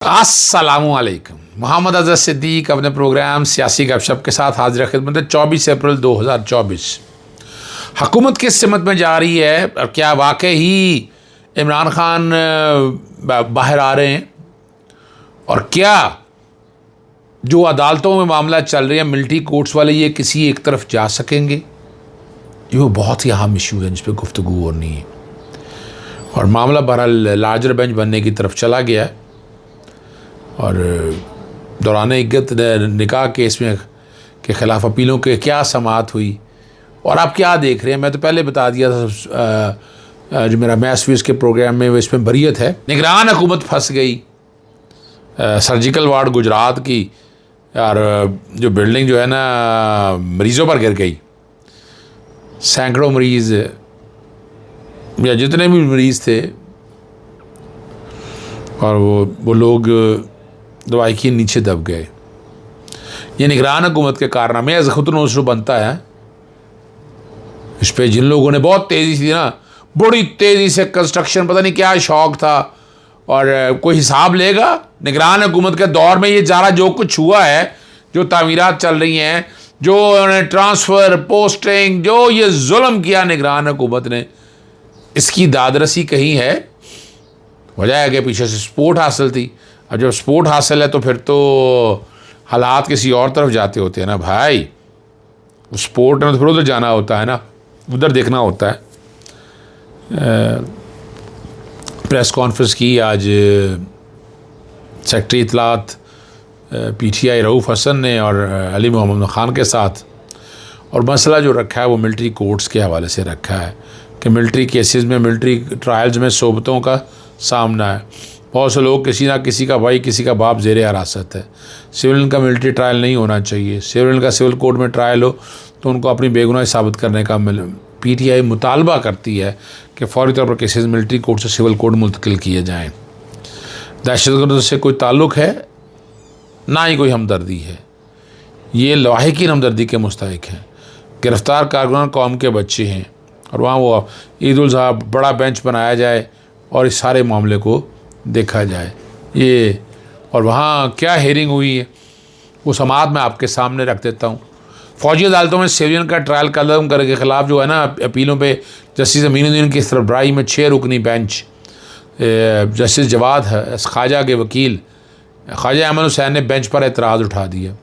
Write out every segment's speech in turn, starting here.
अस्सलामुअलैकुम। मोहम्मद अज़हर सिद्दीक अपने प्रोग्राम सियासी गपशप के साथ हाजिर खिदमत है। 24 अप्रैल 2024 हुकूमत किस सिमत में जा रही है और क्या वाकई ही इमरान खान बाहर आ रहे हैं, और क्या जो अदालतों में मामला चल रहे हैं मिलिट्री कोर्ट्स वाले, ये किसी एक तरफ जा सकेंगे? ये वो बहुत ही अहम इशू है जिस पर गुफ्तगू होनी है। और मामला बहरहाल लार्जर बेंच बनने की तरफ चला गया है। और दौरान इग्गत निकाह केस में के ख़िलाफ़ अपीलों के क्या समाअत हुई और आप क्या देख रहे हैं? मैं तो पहले बता दिया था जो मेरा मैथ्स वीज़ के प्रोग्राम में, इसमें बरीयत है। निगरान हुकूमत फंस गई सर्जिकल वार्ड गुजरात की, और जो बिल्डिंग जो है ना मरीज़ों पर गिर गई। सैकड़ों मरीज़ या जितने भी मरीज़ थे, और वो लोग दवाई के नीचे दब गए। ये निगरान हुकूमत के कारनामे एज़ खुद नोशरू बनता है। इस पर जिन लोगों ने बहुत तेज़ी से ना, बड़ी तेज़ी से कंस्ट्रक्शन, पता नहीं क्या शौक़ था, और कोई हिसाब लेगा? निगरान हुकूमत के दौर में ये ज़रा जो कुछ हुआ है, जो तामीरात चल रही हैं, जो उन्होंने ट्रांसफ़र पोस्टिंग, जो ये जुल्म किया निगरान हुकूमत ने, इसकी दादरसी कहीं है? वजह है कि पीछे से सपोर्ट हासिल थी। अब जब सपोर्ट हासिल है तो फिर तो हालात किसी और तरफ जाते होते हैं ना भाई। उस सपोर्ट में तो फिर उधर जाना होता है ना, उधर देखना होता है। प्रेस कॉन्फ्रेंस की आज सेक्रेटरी इत्तलात PTI रऊफ़ हसन ने और अली मोहम्मद ख़ान के साथ, और मसला जो रखा है वो मिलिट्री कोर्ट्स के हवाले से रखा है कि मिलिट्री केसेस में, मिलिट्री ट्रायल्स में सोबतों का सामना है। बहुत से लोग, किसी ना किसी का भाई, किसी का बाप ज़ेर हिरासत है। सिविलियन का मिलिट्री ट्रायल नहीं होना चाहिए। सिविलियन का सिविल कोर्ट में ट्रायल हो तो उनको अपनी बेगुनाही साबित करने का PTI मुतालबा करती है कि फ़ौरी तौर पर केसेस मिलिट्री कोर्ट से सिविल कोर्ट मुंतकिल किए जाएँ। दहशतगर्द से कोई ताल्लुक़ है ना ही कोई हमदर्दी है। ये लाहिकी हमदर्दी के मुस्तहिक हैं। गिरफ़्तार कारकुनान कौम के बच्चे हैं, और वहाँ वो ईद उल ज़ुहा बड़ा बेंच बनाया जाए और इस सारे मामले को देखा जाए। ये और वहाँ क्या हेयरिंग हुई है वो समाअत मैं आपके सामने रख देता हूँ। फ़ौजी अदालतों में सिविलियन का ट्रायल कदम करने के ख़िलाफ़ जो है ना अपीलों पे जस्टिस अमीनुद्दीन की सरबराही में 6 रुकनी बेंच, जस्टिस जवाद ख्वाजा के वकील ख्वाजा अहमद हुसैन ने बेंच पर एतराज़ उठा दिया।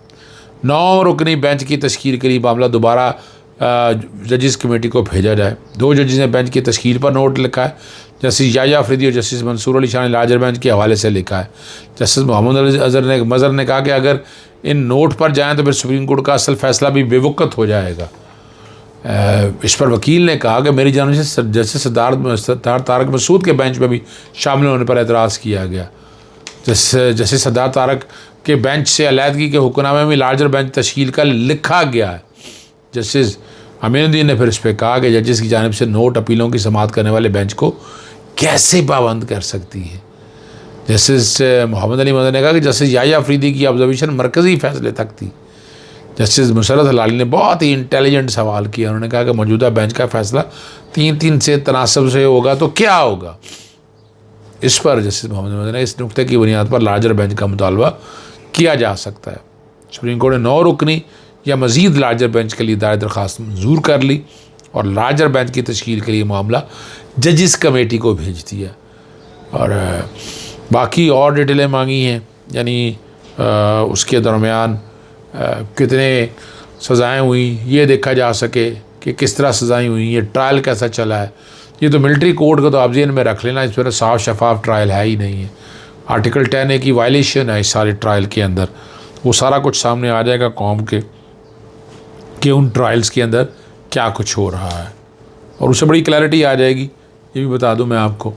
9 रुकनी बेंच की तश्कील के लिए मामला दोबारा जजिस कमेटी को भेजा जाए। 2 जजिस ने बेंच की तश्कील पर नोट लिखा है। जस्टिस याया अफरीदी और जस्टिस मंसूर अली शाह ने लार्जर बेंच के हवाले से लिखा है। जस्टिस मोहम्मद अज़हर ने कहा कि अगर इन नोट पर जाएँ तो फिर सुप्रीम कोर्ट का असल फ़ैसला भी बेवक़्त हो जाएगा। इस पर वकील ने कहा कि मेरी जानिब से जस्टिस सरदार तारक मसूद के बेंच में भी शामिल होने पर एतराज़ किया गया। जस्टिस सरदार तारक के बेंच से अलहदगी के हुक्मनामे में लार्जर बेंच तश्कील का लिखा गया है। जस्टिस अमीनुद्दीन ने फिर इस पर कहा कि जजिस की जानिब से नोट अपीलों की समाअत करने वाले बेंच को कैसे पाबंद कर सकती है। जस्टिस मोहम्मद अली मदन ने कहा कि जस्टिस याया अफरीदी की ऑब्जर्वेशन मरकज़ी फ़ैसले तक थी। जस्टिस मुशर्रत हलाली ने बहुत ही इंटेलिजेंट सवाल किया। उन्होंने कहा कि मौजूदा बेंच का फ़ैसला 3-3 से तनासब से होगा तो क्या होगा। इस पर जस्टिस मोहम्मद मदन ने इस नुक्ते की बुनियाद पर लार्जर बेंच का मुतालबा किया जा सकता है। सुप्रीम कोर्ट ने 9 रुकनी या मज़ीद लार्जर बेंच के लिए दायर दरख्वास्त मंजूर कर ली और लार्जर बेंच की तश्कील के लिए मामला जजिस कमेटी को भेज दिया। और बाकी और डिटेलें मांगी हैं, यानी उसके दरमियान कितने सज़ाएँ हुई ये देखा जा सके कि किस तरह सज़ाएँ हुई, ये ट्रायल कैसा चला है। ये तो मिलिट्री कोर्ट को तो आप जेन में रख लेना, इस पर साफ शफाफ ट्रायल है ही नहीं है। आर्टिकल 10A की वायलेशन है इस सारे ट्रायल के अंदर। वो सारा कुछ सामने आ जाएगा कौम के कि उन ट्रायल्स के अंदर क्या कुछ हो रहा है, और उससे बड़ी क्लैरिटी आ जाएगी। ये भी बता दूं मैं आपको,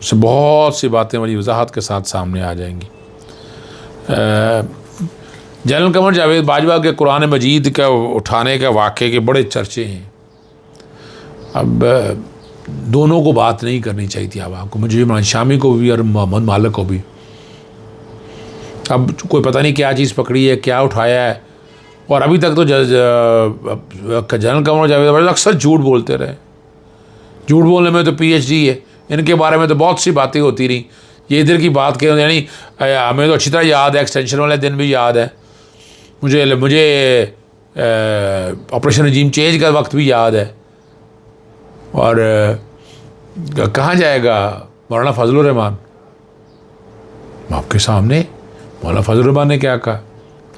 उससे बहुत सी बातें बड़ी वजाहत के साथ सामने आ जाएंगी। जनरल कमर जावेद बाजवा के कुरान मजीद का उठाने के वाक़े के बड़े चर्चे हैं। अब दोनों को बात नहीं करनी चाहिए थी। अब आपको, मुझे इमरान शामी को भी और मोहम्मद मालिक को भी, अब कोई पता नहीं क्या चीज़ पकड़ी है, क्या उठाया है। और अभी तक तो जनरल कमर जावेद अक्सर झूठ बोलते रहे। झूठ बोलने में तो PhD है, इनके बारे में तो बहुत सी बातें होती रही। ये इधर की बात करें, यानी हमें तो अच्छी तरह याद है, एक्सटेंशन वाले दिन भी याद है, मुझे ऑपरेशन रजीम चेंज का वक्त भी याद है। और कहाँ जाएगा मौलाना फजलुर रहमान? आपके सामने मौलाना फजलुर रहमान ने क्या कहा,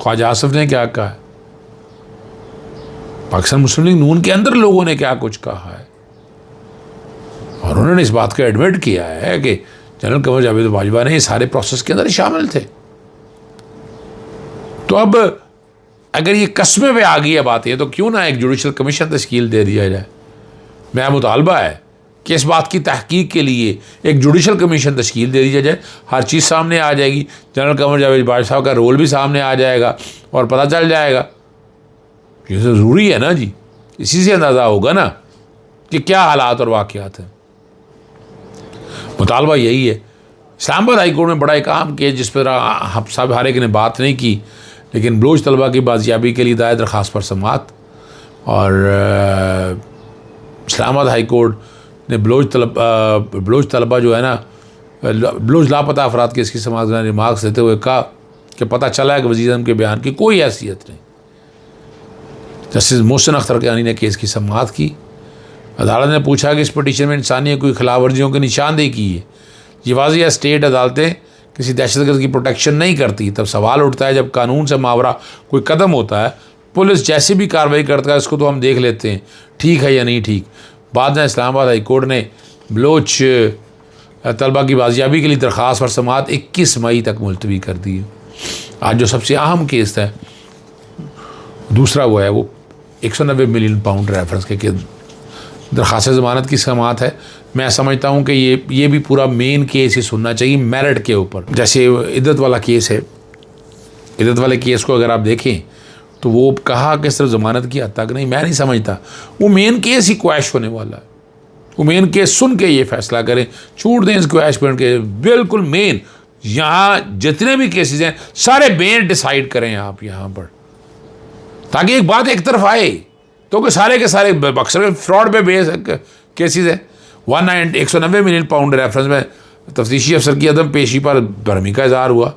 ख्वाजा आसिफ ने क्या कहा, पाकिस्तान मुस्लिम लीग नून के अंदर लोगों ने क्या कुछ कहा है, और उन्होंने इस बात को एडमिट किया है कि जनरल कमर जावेद बाजवा ने इस सारे प्रोसेस के अंदर शामिल थे। तो अब अगर ये कस्मे पे आ गई है बात, ये तो क्यों ना एक जुडिशल कमीशन तश्कील दे दिया जाए। मेरा मुतालबा है कि इस बात की तहकीक के लिए एक जुडिशल कमीशन तश्कील दे दी जाए, हर चीज़ सामने आ जाएगी, जनरल कमर जावेद बाजवा साहब का रोल भी सामने आ जाएगा और पता चल जाएगा। ये ज़रूरी है ना जी, इसी से अंदाज़ा होगा ना कि क्या हालात और वाक़यात हैं। मुतालबा यही है। इस्लामाबाद हाई कोर्ट में बड़ा एक अहम केस जिस पर हम सब हर एक ने बात नहीं की, लेकिन बलोच तलबा की बाजियाबी के लिए दायर दरख्वास्त पर समाअत, और इस्लामाबाद हाई कोर्ट ने बलोच तलबा जो है ना, बलोच लापता अफराद के इसकी समाअत का रिमार्क्स देते हुए कहा कि पता चला है कि वज़ीर आज़म के बयान की कोई हैसियत नहीं। जस्टिस मोहसिन अख्तरकानी ने केस की समाअत की। अदालत ने पूछा कि इस पटिशन में इंसानी कोई खिलाफ वर्जियों की निशानदेही की है। ये वाज़ेह है स्टेट अदालतें किसी दहशतगर्द की प्रोटेक्शन नहीं करती। तब सवाल उठता है जब कानून से मावरा कोई कदम होता है, पुलिस जैसी भी कार्रवाई करता है इसको तो हम देख लेते हैं ठीक है या नहीं ठीक। बाद में इस्लामाबाद हाई कोर्ट ने बलोच तलबा की बाजियाबी के लिए दरख्वास्त पर समाअत 21 मई तक मुलतवी कर दी है। आज जो सबसे अहम केस है दूसरा वो है, वो 190 मिलियन पाउंड रेफरेंस के दरख्वास्त ज़मानत की समाअत है। मैं समझता हूँ कि ये भी पूरा मेन केस ही सुनना चाहिए मेरिट के ऊपर। जैसे इद्दत वाला केस है, इद्दत वाले केस को अगर आप देखें तो वो कहा कि सिर्फ ज़मानत की हद तक नहीं, मैं नहीं समझता वो मेन केस ही क्वैश होने वाला है। वो मेन केस सुन के ये फैसला करें, छूट दें इस क्वैशमेंट के, बिल्कुल मेन। यहाँ जितने भी केसेस हैं सारे मेन डिसाइड करें आप यहाँ पर, ताकि एक बात एक तरफ आए। तो कि सारे के सारे अक्सर फ्रॉड पे बेस केसेस हैं। 190 मिलियन पाउंड रेफरेंस में तफ्तीशी अफसर की अदम पेशी पर बरहमी का इजहार हुआ।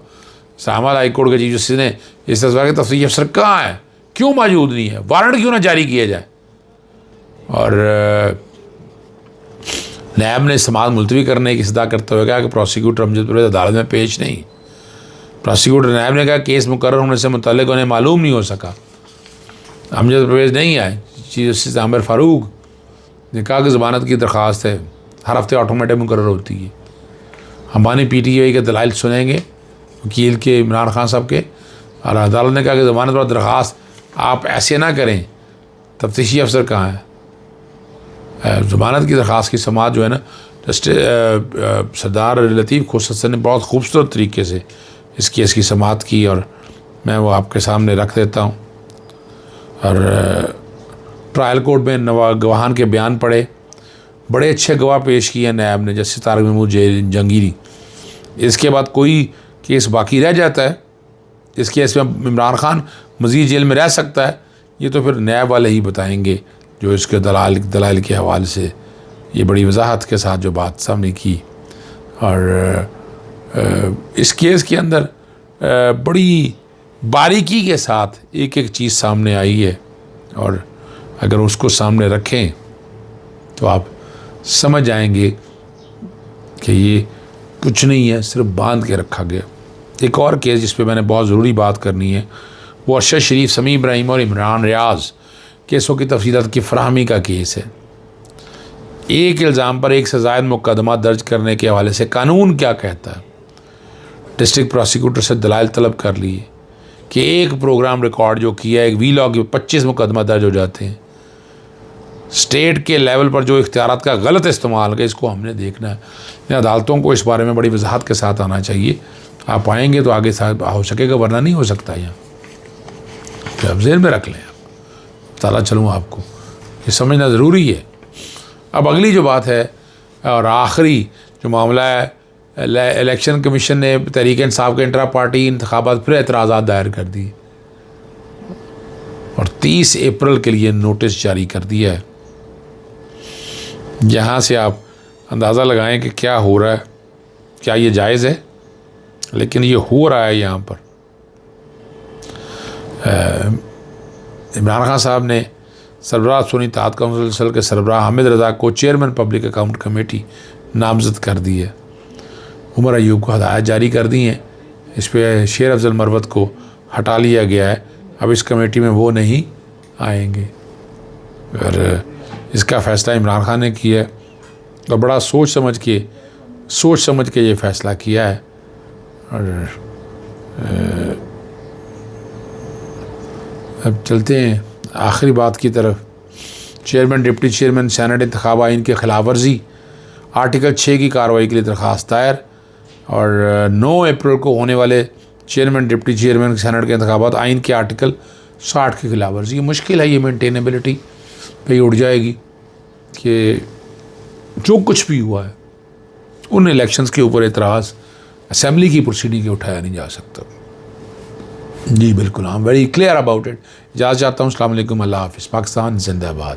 इस्लामाबाद हाई कोर्ट के चीफ जस्टिस ने इस तस्वीर के तफ्तीशी अफसर कहाँ है, क्यों मौजूद नहीं है, वारंट क्यों ना जारी किया जाए। और नैब ने समाअत मुलतवी करने की सदा करते हुए कहा कि प्रोसिक्यूटर अमजद परवेज़ अदालत में पेश नहीं। प्रोसिक्यूटर नैब ने कहा केस मुकर्रर होने से मुतल्लिक उन्हें मालूम नहीं हो सका, अमजद परवेज़ नहीं आए। चीफ जस्टिस आमिर फारूक ने कहा कि ज़मानत की दरख्वास्त है, हर हफ्ते ऑटोमेटिक मुकर्रर होती है। हम बानी PTI के दलाइल सुनेंगे वकील के इमरान खान साहब के, और अदालत ने कहा कि ज़मानत पर दरख्वास्त आप ऐसे ना करें, तफ्तीशी अफसर कहाँ है। ज़मानत की दरख्वास्त की समाअत जो है ना, जस्टिस सरदार लतीफ़ खोसर ने बहुत खूबसूरत तरीके से इस केस की समाअत की, और मैं वो आपके सामने रख देता हूँ। और ट्रायल कोर्ट में गवाहान के बयान पढ़े, बड़े अच्छे गवाह पेश किए हैं नैब ने, जस्टिस तारिक महमूद जंगीरी। इसके बाद कोई केस बाकी रह जाता है, इस केस में इमरान खान मज़ीद जेल में रह सकता है, ये तो फिर नैब वाले ही बताएंगे जो इसके दलाइल के हवाले से ये बड़ी वजाहत के साथ जो बात सामने की। और इस केस के अंदर बड़ी बारीकी के साथ एक एक चीज़ सामने आई है, और अगर उसको सामने रखें तो आप समझ जाएंगे कि ये कुछ नहीं है, सिर्फ बांध के रखा गया। एक और केस जिस पे मैंने बहुत ज़रूरी बात करनी है वो अरशद शरीफ, समी इब्राहिम और इमरान रियाज केसों की तफसीलात की फराहमी का केस है। एक इल्ज़ाम पर एक से ज़ायद मुकदमा दर्ज करने के हवाले से कानून क्या कहता है। डिस्ट्रिक्ट प्रोसिक्यूटर से दलाइल तलब कर लिए कि एक प्रोग्राम रिकॉर्ड जो किया, एक वीलॉग के 25 मुकदमा दर्ज हो जाते हैं। स्टेट के लेवल पर जो इख्तियारात का गलत इस्तेमाल है, इसको हमने देखना है। इन अदालतों को इस बारे में बड़ी वजाहत के साथ आना चाहिए। आप आएंगे तो आगे साथ हो सकेगा, वरना नहीं हो सकता। यहाँ तो आप ज़हन में रख लें, बताता चलूँ आपको, ये समझना ज़रूरी है। अब अगली जो बात है और आखिरी जो मामला है, इलेक्शन कमीशन ने तहरीक इंसाफ के इंट्रा पार्टी इंतखाबात फिर एतराज़ात दायर कर दी और 30 अप्रैल के लिए नोटिस जारी कर दिया है। यहाँ से आप अंदाज़ा लगाएं कि क्या हो रहा है। क्या ये जायज़ है? लेकिन ये हो रहा है यहाँ पर। इमरान खान साहब ने सरबराह सुन्नी इत्तेहाद काउंसिल के सरबराह हामिद रज़ा को चेयरमैन पब्लिक अकाउंट कमेटी नामजद कर दी है। उमर अयूब को हदायत जारी कर दी हैं। इस पर शेर अफजल मरवत को हटा लिया गया है। अब इस कमेटी में वो नहीं आएंगे और इसका फ़ैसला इमरान खान ने किया है और बड़ा सोच समझ के ये फ़ैसला किया है। और अब चलते हैं आखिरी बात की तरफ। चेयरमैन डिप्टी चेयरमैन सेनेट इंतखाब आइन की खिलाफ वर्जी, आर्टिकल 6 की कार्रवाई के लिए दरख्वास्त दायर। और 9 अप्रैल को होने वाले चेयरमैन डिप्टी चेयरमैन सेनेट के इंतखाबात आइन के आर्टिकल 60 की खिलाफ वर्जी। ये मुश्किल है, ये मेंटेनेबिलिटी पे उड़ जाएगी कि जो कुछ भी हुआ है उन इलेक्शंस के ऊपर एतराज़ असेंबली की प्रोसीडिंग के उठाया नहीं जा सकता। जी बिल्कुल, I am very clear about it. इजाज़त चाहता हूँ। अस्सलाम वालेकुम, अल्लाह हाफ़िज़। पाकिस्तान जिंदाबाद।